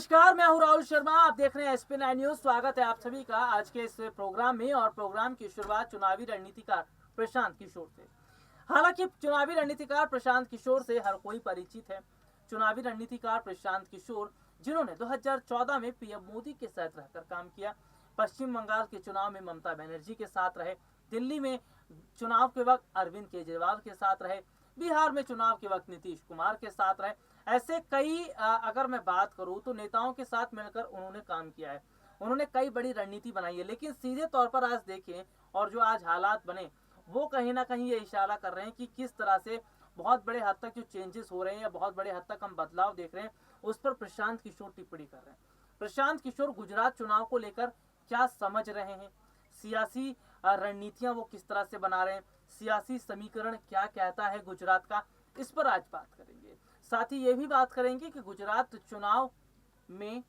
नमस्कार, मैं हूं राहुल शर्मा। आप देख रहे हैं SP9 न्यूज। स्वागत है आप सभी का आज के इस प्रोग्राम में। और प्रोग्राम की शुरुआत चुनावी रणनीतिकार प्रशांत किशोर से। हालांकि चुनावी रणनीतिकार प्रशांत किशोर से हर कोई परिचित है। चुनावी रणनीतिकार प्रशांत किशोर, जिन्होंने 2014 में पीएम मोदी के साथ रहकर काम किया, पश्चिम बंगाल के चुनाव में ममता बनर्जी के साथ रहे, दिल्ली में चुनाव के वक्त अरविंद केजरीवाल के साथ रहे, बिहार में चुनाव के वक्त नीतीश कुमार के साथ रहे। ऐसे कई अगर मैं बात करूं तो नेताओं के साथ मिलकर उन्होंने काम किया है। उन्होंने कई बड़ी रणनीति बनाई है। लेकिन सीधे तौर पर आज देखें और जो आज हालात बने, वो कहीं ना कहीं ये इशारा कर रहे हैं कि किस तरह से बहुत बड़े हद तक जो चेंजेस हो रहे हैं या बहुत बड़े हद तक हम बदलाव देख रहे हैं, उस पर प्रशांत किशोर टिप्पणी कर रहे हैं। प्रशांत किशोर गुजरात चुनाव को लेकर क्या समझ रहे हैं, सियासी रणनीतियां वो किस तरह से बना रहे हैं, सियासी समीकरण क्या कहता है गुजरात का, इस पर आज बात करेंगे। साथ ही ये भी बात करेंगे कि गुजरात चुनाव में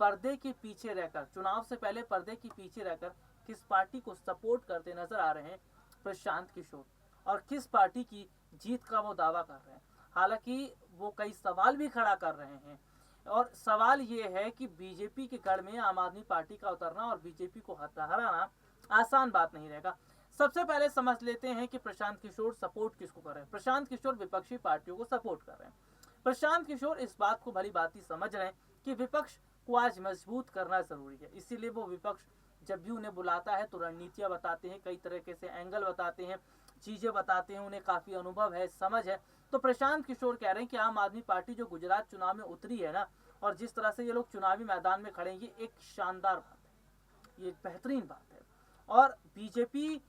पर्दे के पीछे रहकर, चुनाव से पहले पर्दे के पीछे रहकर किस पार्टी को सपोर्ट करते नजर आ रहे हैं प्रशांत किशोर, और किस पार्टी की जीत का वो दावा कर रहे हैं। हालांकि वो कई सवाल भी खड़ा कर रहे हैं, और सवाल ये है कि बीजेपी के गढ़ में आम आदमी पार्टी का उतरना और बीजेपी को हराना आसान बात नहीं रहेगा। सबसे पहले समझ लेते हैं कि प्रशांत किशोर सपोर्ट किसको कर रहे हैं। प्रशांत किशोर विपक्षी पार्टियों को सपोर्ट कर रहे हैं। प्रशांत किशोर इस बात को भली भांति समझ रहे हैं कि विपक्ष को आज मजबूत करना जरूरी है। इसीलिए वो विपक्ष जब भी उन्हें बुलाता है तो रणनीतियां बताते हैं, कई तरीके से एंगल बताते हैं, चीजें बताते हैं, उन्हें काफी अनुभव है, समझ है। तो प्रशांत किशोर कह रहे हैं कि आम आदमी पार्टी जो गुजरात चुनाव में उतरी है ना, और जिस तरह से ये लोग चुनावी मैदान में खड़े हैं, ये एक शानदार बात है, ये एक बेहतरीन बात है। और बीजेपी,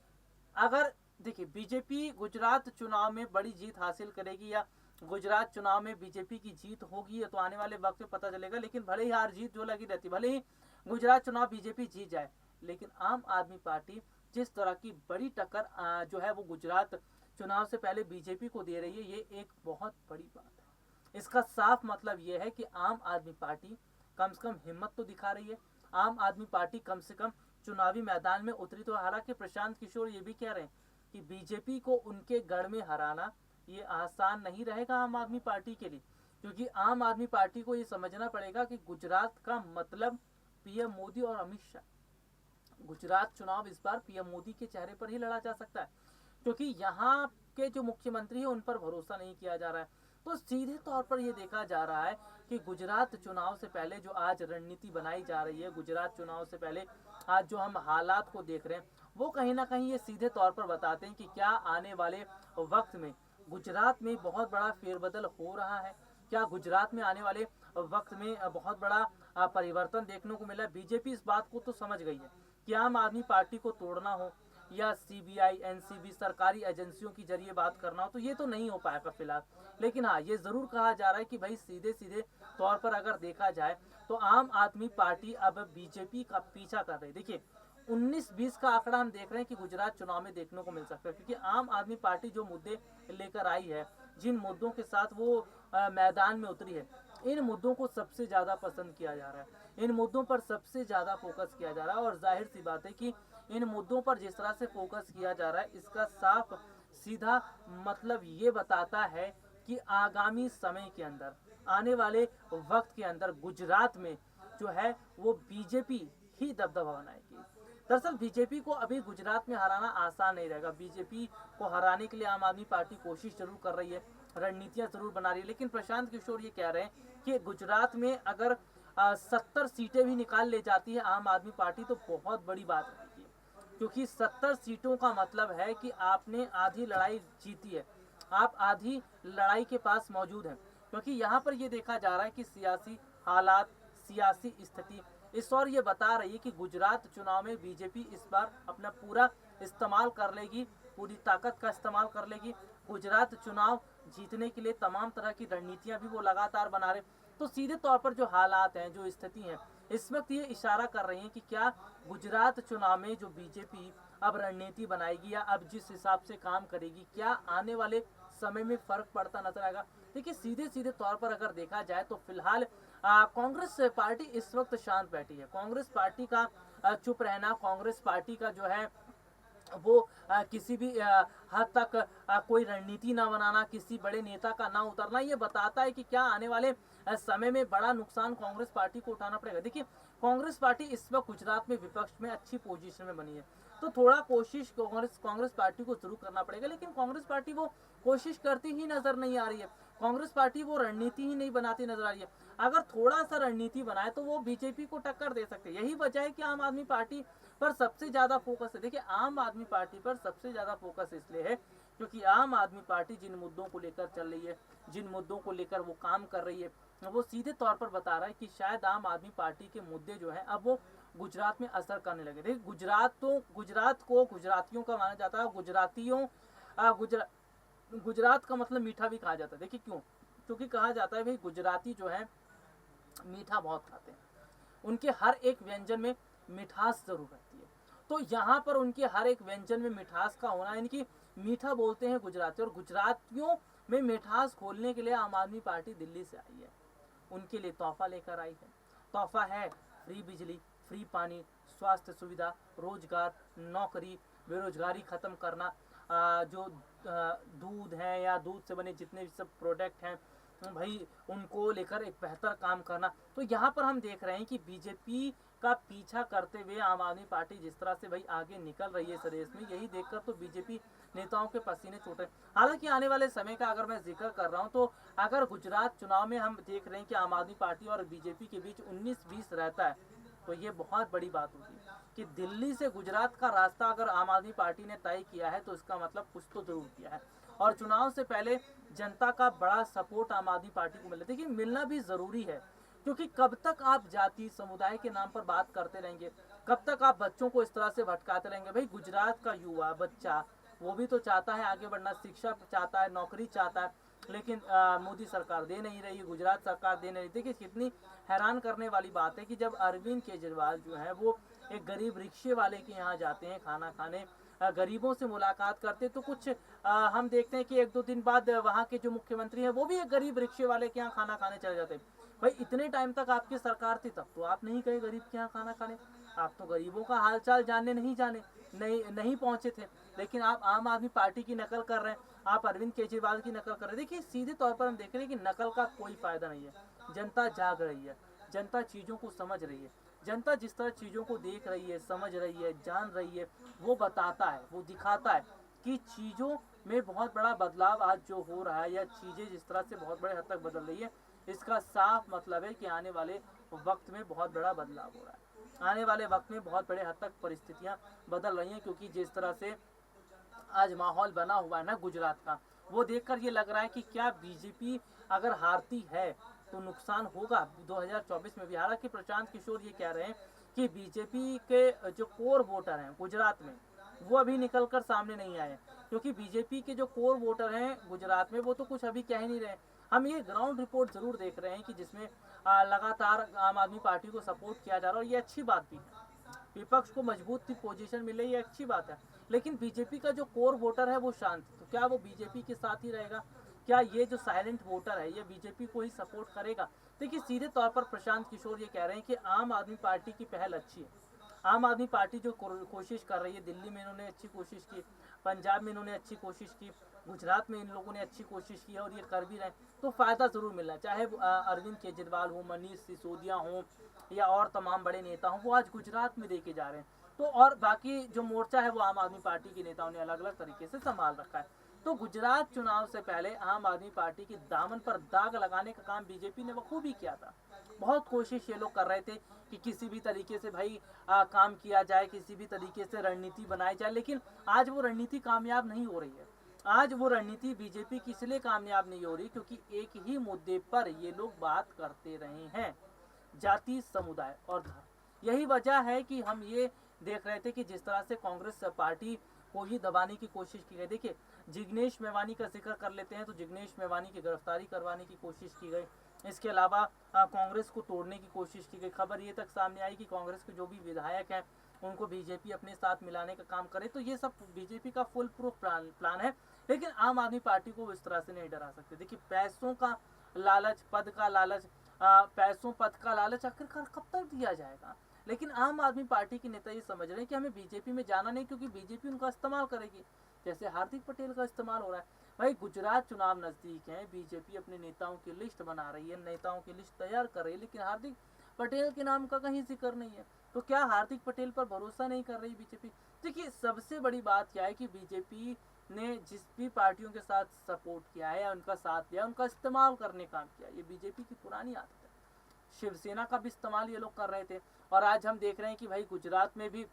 अगर देखिए, बीजेपी गुजरात चुनाव में बड़ी जीत हासिल करेगी या गुजरात चुनाव में बीजेपी की जीत होगी, तो आने वाले वक्त में पता चलेगा। लेकिन भले ही हार जीत जो लगी रहती, भले ही गुजरात चुनाव बीजेपी जीत जाए, लेकिन आम आदमी पार्टी जिस तरह की बड़ी टक्कर जो है वो गुजरात चुनाव से पहले बीजेपी को दे रही है, ये एक बहुत बड़ी बात है। इसका साफ मतलब ये है कि आम आदमी पार्टी कम से कम हिम्मत तो दिखा रही है, आम आदमी पार्टी कम से कम चुनावी मैदान में उतरी। तो हालांकि प्रशांत किशोर ये भी कह रहे हैं कि बीजेपी को उनके गढ़ में हराना ये आसान नहीं रहेगा आम आदमी पार्टी के लिए, क्योंकि आम आदमी पार्टी को ये समझना पड़ेगा कि गुजरात का मतलब पीएम मोदी और अमित शाह। गुजरात चुनाव इस बार पीएम मोदी के चेहरे पर ही लड़ा जा सकता है, क्योंकि यहाँ के जो मुख्यमंत्री है उन पर भरोसा नहीं किया जा रहा है। तो सीधे तौर पर यह देखा जा रहा है कि गुजरात चुनाव से पहले जो आज रणनीति बनाई जा रही है, गुजरात चुनाव से पहले आज जो हम हालात को देख रहे हैं, वो कहीं ना कहीं ये सीधे तौर पर बताते हैं कि क्या आने वाले वक्त में गुजरात में बहुत बड़ा फेरबदल हो रहा है, क्या गुजरात में आने वाले वक्त में बहुत बड़ा परिवर्तन देखने को मिला है। बीजेपी इस बात को तो समझ गई है कि आम आदमी पार्टी को तोड़ना हो या सीबीआई, एनसीबी, सरकारी एजेंसियों की जरिए बात करना हो, तो ये तो नहीं हो पाएगा फिलहाल। लेकिन हाँ, ये जरूर कहा जा रहा है कि भाई सीधे सीधे तौर पर अगर देखा जाए तो आम आदमी पार्टी अब बीजेपी का पीछा कर रही है। देखिए, 19-20 का आंकड़ा हम देख रहे हैं कि गुजरात चुनाव में देखने को मिल सकता है, क्योंकि आम आदमी पार्टी जो मुद्दे लेकर आई है, जिन मुद्दों के साथ वो मैदान में उतरी है, इन मुद्दों को सबसे ज्यादा पसंद किया जा रहा है, इन मुद्दों पर सबसे ज्यादा फोकस किया जा रहा है। और जाहिर सी बात है कि इन मुद्दों पर जिस तरह से फोकस किया जा रहा है, इसका साफ सीधा मतलब ये बताता है कि आगामी समय के अंदर, आने वाले वक्त के अंदर गुजरात में जो है वो बीजेपी ही दबदबा बनाएगी। दरअसल बीजेपी को अभी गुजरात में हराना आसान नहीं रहेगा। बीजेपी को हराने के लिए आम आदमी पार्टी कोशिश जरूर कर रही है, रणनीतियां जरूर बना रही है, लेकिन प्रशांत किशोर ये कह रहे हैं कि गुजरात में अगर 70 सीटें भी निकाल ले जाती है आम आदमी पार्टी, तो बहुत बड़ी बात रहेगी, क्योंकि 70 सीटों का मतलब है कि आपने आधी लड़ाई जीती है, आप आधी लड़ाई के पास मौजूद हैं। क्योंकि यहाँ पर यह देखा जा रहा है कि सियासी हालात, सियासी स्थिति इस और ये बता रही है कि गुजरात चुनाव में बीजेपी इस बार अपना पूरा इस्तेमाल कर लेगी, पूरी ताकत का इस्तेमाल कर लेगी। गुजरात चुनाव जीतने के लिए तमाम तरह की रणनीतियां भी वो लगातार बना रहे। तो सीधे तौर पर जो हालात हैं, जो स्थिति है, इस वक्त ये इशारा कर रही है कि क्या गुजरात चुनाव में जो बीजेपी अब रणनीति बनाएगी या अब जिस हिसाब से काम करेगी, क्या आने वाले समय में फर्क पड़ता नजर आएगा। देखिए, सीधे सीधे तौर पर अगर देखा जाए तो फिलहाल कांग्रेस पार्टी इस वक्त शांत बैठी है। कांग्रेस पार्टी का चुप रहना, कांग्रेस पार्टी का जो है वो किसी भी हद तक कोई रणनीति ना बनाना, किसी बड़े नेता का ना उतरना, ये बताता है कि क्या आने वाले समय में बड़ा नुकसान कांग्रेस पार्टी को उठाना पड़ेगा। देखिए कांग्रेस पार्टी इस वक्त गुजरात में विपक्ष में अच्छी पोजीशन में बनी है, तो थोड़ा कोशिश कांग्रेस पार्टी को जरूर करना पड़ेगा, लेकिन कांग्रेस पार्टी वो कोशिश करती ही नजर नहीं आ रही है। कांग्रेस पार्टी वो रणनीति ही नहीं बनाती नजर आ रही है। अगर थोड़ा सा रणनीति बनाए तो वो बीजेपी को टक्कर दे सकते हैं। यही वजह है कि आम आदमी पार्टी पर सबसे ज्यादा फोकस है। देखिए आम आदमी पार्टी पर सबसे ज्यादा फोकस इसलिए है क्योंकि आम आदमी पार्टी जिन मुद्दों को लेकर चल रही है, जिन मुद्दों को लेकर वो काम कर रही है, वो सीधे तौर पर बता रहा है कि शायद आम आदमी पार्टी के मुद्दे जो है अब वो गुजरात में असर करने लगे। देखिए गुजरात को गुजरातियों का माना जाता है। गुजरात का मतलब मीठा भी कहा जाता है। देखिए क्यों? क्योंकि कहा जाता है भाई गुजराती जो है मीठा बहुत खाते हैं, उनके हर एक व्यंजन में मिठास जरूर रहती है। तो यहाँ पर उनके हर एक व्यंजन में मिठास का होना, यानी कि मीठा बोलते हैं गुजराती, और गुजरातियों में मिठास खोलने के लिए आम आदमी पार्टी दिल्ली से आई है। उनके लिए तोहफा लेकर आई है। तोहफा है फ्री बिजली, फ्री पानी, स्वास्थ्य सुविधा, रोजगार, नौकरी, बेरोजगारी खत्म करना, जो दूध है या दूध से बने जितने भी सब प्रोडक्ट हैं भाई उनको लेकर एक बेहतर काम करना। तो यहाँ पर हम देख रहे हैं कि बीजेपी का पीछा करते हुए आम आदमी पार्टी जिस तरह से भाई आगे निकल रही है इस रेस में, यही देखकर तो बीजेपी नेताओं के पसीने छूट रहे हैं। हालांकि आने वाले समय का अगर मैं जिक्र कर रहा हूँ तो अगर गुजरात चुनाव में हम देख रहे हैं कि आम आदमी पार्टी और बीजेपी के बीच 19-20 रहता है, तो ये बहुत बड़ी बात होगी कि दिल्ली से गुजरात का रास्ता अगर आम आदमी पार्टी ने तय किया है तो इसका मतलब कुछ तो जरूर किया है। और चुनाव से पहले जनता का बड़ा सपोर्ट आम आदमी पार्टी को मिला। देखिए मिलना भी जरूरी है, क्योंकि कब तक आप जाति समुदाय के नाम पर बात करते रहेंगे, कब तक आप बच्चों को इस तरह से भटकाते रहेंगे। भाई गुजरात का युवा बच्चा वो भी तो चाहता है आगे बढ़ना, शिक्षा चाहता है, नौकरी चाहता है, लेकिन मोदी सरकार दे नहीं रही, गुजरात सरकार दे नहीं रही। देखिए कितनी हैरान करने वाली बात है कि जब अरविंद केजरीवाल जो है वो एक गरीब रिक्शे वाले के यहाँ जाते हैं खाना खाने, गरीबों से मुलाकात करते, तो कुछ हम देखते हैं कि 1-2 दिन बाद वहाँ के जो मुख्यमंत्री हैं वो भी एक गरीब रिक्शे वाले के यहाँ खाना खाने चले जाते हैं। भाई इतने टाइम तक आपकी सरकार थी तब तो आप नहीं गए गरीब के यहाँ खाना खाने, आप तो गरीबों का हालचाल जानने नहीं पहुंचे थे, लेकिन आप आम आदमी पार्टी की नकल कर रहे हैं, आप अरविंद केजरीवाल की नकल कर रहे हैं। देखिए सीधे तौर पर हम देख रहे हैं कि नकल का कोई फायदा नहीं है। जनता जाग रही है, जनता चीज़ों को समझ रही है, जनता जिस तरह चीज़ों को देख रही है, समझ रही है, जान रही है, वो बताता है, वो दिखाता है कि चीज़ों में बहुत बड़ा बदलाव आज जो हो रहा है या चीज़ें जिस तरह से बहुत बड़े हद तक बदल रही है, इसका साफ मतलब है कि आने वाले वक्त में बहुत बड़ा बदलाव हो रहा है। आने वाले वक्त में बहुत बड़े हद तक परिस्थितियाँ बदल रही हैं, क्योंकि जिस तरह से आज माहौल बना हुआ है ना गुजरात का, वो देखकर ये लग रहा है कि क्या बीजेपी अगर हारती है तो नुकसान होगा 2024 में भी। हालांकि प्रशांत किशोर ये कह रहे हैं कि बीजेपी के जो कोर वोटर हैं गुजरात में वो अभी निकल कर सामने नहीं आए, क्योंकि बीजेपी के जो कोर वोटर हैं गुजरात में वो तो कुछ अभी कह ही नहीं रहे। हम ये ग्राउंड रिपोर्ट जरूर देख रहे हैं कि जिसमें लगातार आम आदमी पार्टी को सपोर्ट किया जा रहा है, और ये अच्छी बात भी है, विपक्ष को मजबूत की पोजीशन मिले, ये अच्छी बात है। लेकिन बीजेपी का जो कोर वोटर है वो शांत, तो क्या वो बीजेपी के साथ ही रहेगा? क्या ये जो साइलेंट वोटर है ये बीजेपी को ही सपोर्ट करेगा? देखिए सीधे तौर पर प्रशांत किशोर ये कह रहे हैं कि आम आदमी पार्टी की पहल अच्छी है। आम आदमी पार्टी जो कोशिश कर रही है, दिल्ली में इन्होंने अच्छी कोशिश की, पंजाब में इन्होंने अच्छी कोशिश की, गुजरात में इन लोगों ने अच्छी कोशिश की और ये कर भी रहे हैं, तो फ़ायदा ज़रूर मिल रहा है। चाहे अरविंद केजरीवाल हो, मनीष सिसोदिया हो या और तमाम बड़े नेता हों, वो आज गुजरात में देके जा रहे हैं। तो और बाकी जो मोर्चा है वो आम आदमी पार्टी के नेताओं ने अलग अलग तरीके से संभाल रखा है। तो गुजरात चुनाव से पहले आम आदमी पार्टी की दामन पर दाग लगाने का काम बीजेपी ने बखूबी किया था। बहुत कोशिश ये लोग कर रहे थे कि किसी भी तरीके से भाई काम किया जाए, किसी भी तरीके से रणनीति बनाई जाए, लेकिन आज वो रणनीति कामयाब नहीं हो रही है। आज वो रणनीति बीजेपी की इसलिए कामयाब नहीं हो रही क्योंकि एक ही मुद्दे पर ये लोग बात करते रहे हैं, जाति, समुदाय और धर्म। यही वजह है कि हम ये देख रहे थे कि जिस तरह से कांग्रेस पार्टी को ही दबाने की कोशिश की गई। देखिए जिग्नेश मेवानी का जिक्र कर लेते हैं, तो जिग्नेश मेवानी की गिरफ्तारी करवाने की कोशिश की गई। इसके अलावा कांग्रेस को तोड़ने की कोशिश की गई। खबर ये तक सामने आई कि कांग्रेस के जो भी विधायक हैं उनको बीजेपी अपने साथ मिलाने का काम करे। तो ये सब बीजेपी का फुल प्रूफ प्लान है, लेकिन आम आदमी पार्टी को इस तरह से नहीं डरा सकते। देखिए पैसों का लालच, पद का लालच, पैसों पद का लालच आखिरकार कब तक दिया जाएगा? लेकिन आम आदमी पार्टी के नेता ये समझ रहे हैं कि हमें बीजेपी में जाना नहीं, क्योंकि बीजेपी उनका इस्तेमाल करेगी, जैसे हार्दिक पटेल का इस्तेमाल हो रहा है। भाई गुजरात चुनाव नजदीक है, बीजेपी अपने नेताओं की लिस्ट बना रही है, नेताओं की लिस्ट तैयार कर रही है, लेकिन हार्दिक पटेल के नाम का कहीं जिक्र नहीं है। तो क्या हार्दिक पटेल पर भरोसा नहीं कर रही बीजेपी? देखिए सबसे बड़ी बात क्या है कि बीजेपी ने जिस भी पार्टियों के साथ सपोर्ट किया है या उनका साथ दिया, उनका इस्तेमाल करने काम किया, ये बीजेपी की पुरानी आदत है। शिवसेना का भी इस्तेमाल ये लोग कर रहे थे, और आज हम देख रहे हैं कि भाई गुजरात में भी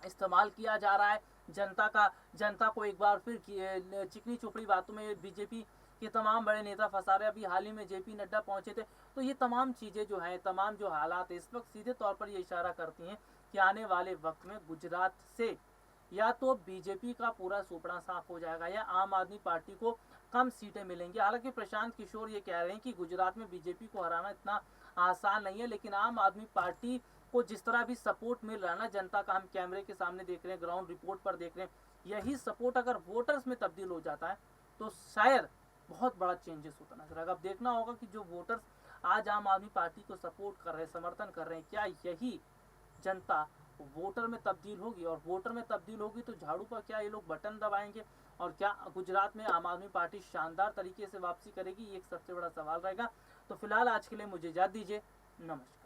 इस्तेमाल किया जा रहा है जनता को एक बार फिर चिकनी चुपड़ी बातों में बीजेपी के तमाम बड़े नेता फंसा रहे। अभी हाल ही में जेपी नड्डा पहुंचे थे। तो ये तमाम चीज़ें जो हैं, तमाम जो हालात है इस वक्त सीधे तौर पर ये इशारा करती हैं कि आने वाले वक्त में गुजरात से या तो बीजेपी का पूरा सुपड़ा साफ हो जाएगा या आम आदमी पार्टी को कम सीटें मिलेंगी। हालांकि प्रशांत किशोर ये कह रहे हैं कि गुजरात में बीजेपी को हराना इतना आसान नहीं है, लेकिन आम आदमी पार्टी को जिस तरह भी सपोर्ट मिल रहा है ना जनता का, हम कैमरे के सामने देख रहे हैं, ग्राउंड रिपोर्ट पर देख रहे हैं, यही सपोर्ट अगर वोटर्स में तब्दील हो जाता है तो शायद बहुत बड़ा चेंजेस होता नजर आएगा। अब देखना होगा कि जो वोटर्स आज आम आदमी पार्टी को सपोर्ट कर रहे हैं, समर्थन कर रहे हैं, क्या यही जनता वोटर में तब्दील होगी? और वोटर में तब्दील होगी तो झाड़ू पर क्या ये लोग बटन दबाएंगे? और क्या गुजरात में आम आदमी पार्टी शानदार तरीके से वापसी करेगी? ये एक सबसे बड़ा सवाल रहेगा। तो फिलहाल आज के लिए मुझे इजाजत दीजिए। नमस्कार।